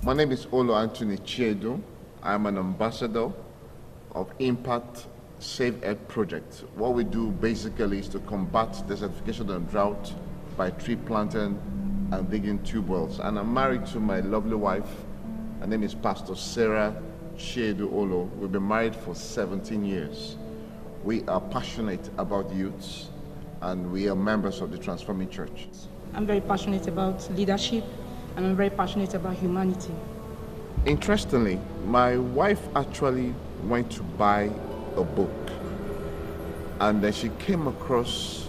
My name is Olo Anthony Chiedu. I'm an ambassador of Impact Save Earth Project. What we do basically is to combat desertification and drought by tree planting and digging tube wells. And I'm married to my lovely wife. Her name is Pastor Sarah Chiedu Olo. We've been married for 17 years. We are passionate about youths and we are members of the Transforming Church. I'm very passionate about leadership and I'm very passionate about humanity. Interestingly, my wife actually went to buy a book and then she came across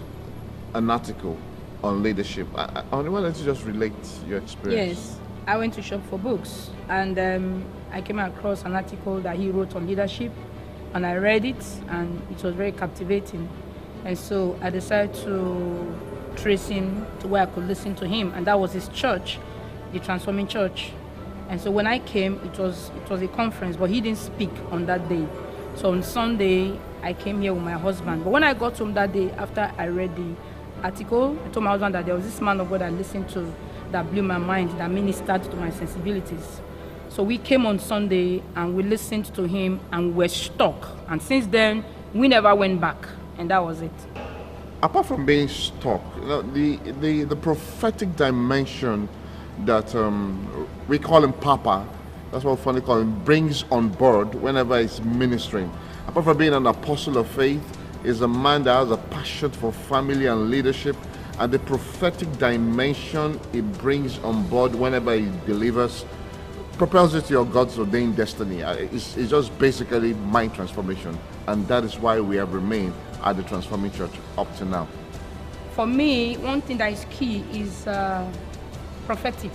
an article on leadership. I wanted to just relate your experience. Yes, I went to shop for books and I came across an article that he wrote on leadership and I read it and it was very captivating. And so I decided to trace him to where I could listen to him, and that was his church, the Transforming Church. And so when I came, it was a conference, but he didn't speak on that day. So on Sunday, I came here with my husband. But when I got home that day, after I read the article, I told my husband that there was this man of God I listened to that blew my mind, that ministered to my sensibilities. So we came on Sunday and we listened to him and we were stuck. And since then, we never went back, and that was it. Apart from being stuck, the prophetic dimension that we call him Papa, that's what we funny call him, brings on board whenever he's ministering. Apart from being an apostle of faith, is a man that has a passion for family and leadership, and the prophetic dimension he brings on board whenever he delivers propels it to your God's ordained destiny. It's just basically mind transformation, and that is why we have remained at the Transforming Church up to now. For me, one thing that is key is prophetic.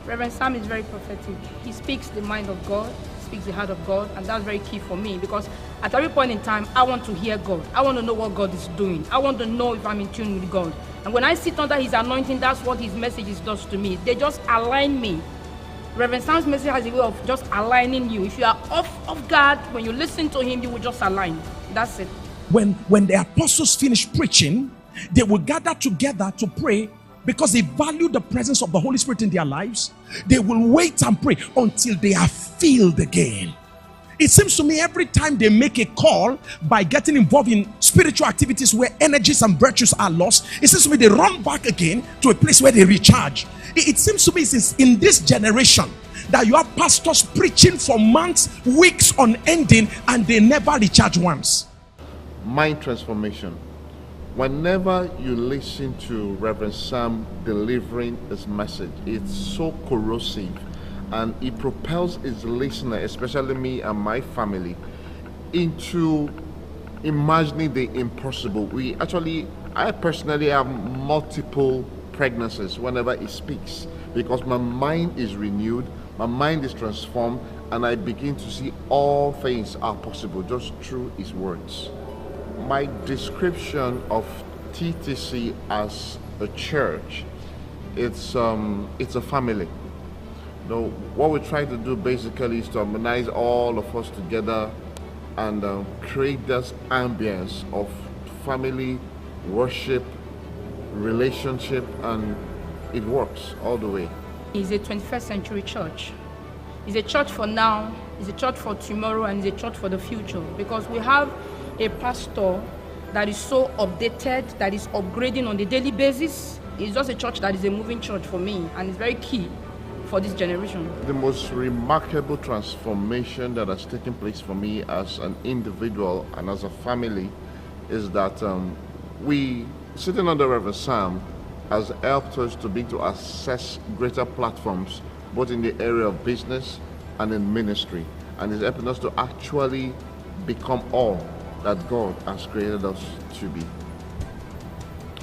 Reverend Sam is very prophetic. He speaks the mind of God, speaks the heart of God, and that's very key for me because at every point in time, I want to hear God. I want to know what God is doing. I want to know if I'm in tune with God. And when I sit under his anointing, that's what his messages does to me. They just align me. Reverend Sam's message has a way of just aligning you. If you are off guard, when you listen to him, you will just align. That's it. When the apostles finished preaching, they will gather together to pray because they value the presence of the Holy Spirit in their lives. They will wait and pray until they are filled again. It seems to me every time they make a call by getting involved in spiritual activities where energies and virtues are lost, it seems to me they run back again to a place where they recharge. It seems to me since in this generation that you have pastors preaching for months, weeks on ending, and they never recharge once. Mind transformation. Whenever you listen to Reverend Sam delivering his message, it's so corrosive and it propels his listener, especially me and my family, into imagining the impossible. I personally have multiple pregnancies whenever he speaks because my mind is renewed, my mind is transformed, and I begin to see all things are possible just through his words. My description of TTC as a church, it's a family. What we try to do basically is to harmonize all of us together and create this ambience of family, worship, relationship, and it works all the way. It's a 21st century church. It's a church for now, it's a church for tomorrow, and it's a church for the future because we have a pastor that is so updated, that is upgrading on a daily basis. It's just a church that is a moving church for me, and it's very key for this generation. The most remarkable transformation that has taken place for me as an individual and as a family is that we, sitting under Reverend Sam, has helped us to be to access greater platforms, both in the area of business and in ministry, and is helping us to actually become all that God has created us to be.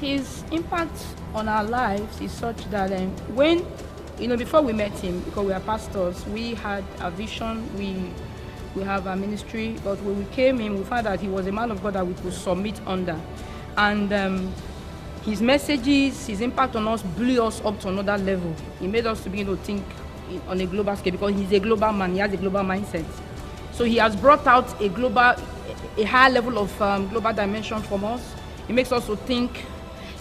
His impact on our lives is such that when, before we met him, because we are pastors, we had a vision, we have a ministry, but when we came in, we found that he was a man of God that we could submit under. And his messages, his impact on us blew us up to another level. He made us to begin to think on a global scale because he's a global man, he has a global mindset. So he has brought out a higher level of global dimension from us. It makes us to think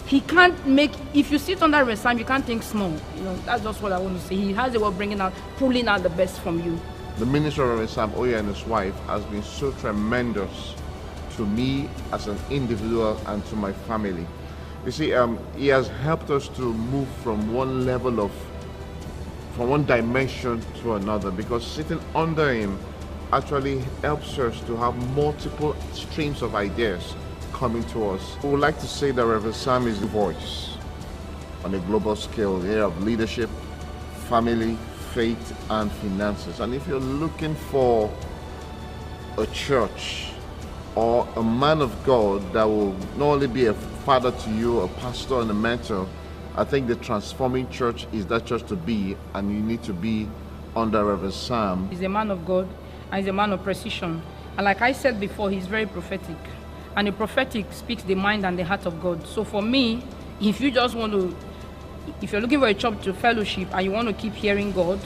he can't make, if you sit under Reverend Sam, you can't think small. You know, that's just what I want to say. He has a way of pulling out the best from you. The ministry of Reverend Sam Oye and his wife has been so tremendous to me as an individual and to my family. You see, he has helped us to move from one level of, from one dimension to another, because sitting under him actually helps us to have multiple streams of ideas coming to us. We would like to say that Reverend Sam is the voice on a global scale here of leadership, family, faith, and finances. And if you're looking for a church or a man of God that will not only be a father to you, a pastor and a mentor, I think the Transforming Church is that church to be, and you need to be under Reverend Sam. He's a man of God, and he's a man of precision. And like I said before, he's very prophetic. And the prophetic speaks the mind and the heart of God. So for me, if you just want to, if you're looking for a church to fellowship and you want to keep hearing God,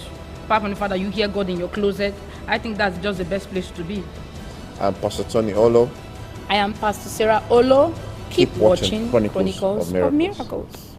apart from the fact that you hear God in your closet, I think that's just the best place to be. I'm Pastor Tony Olo. I am Pastor Sarah Olo. Keep watching Chronicles of Miracles. Miracles.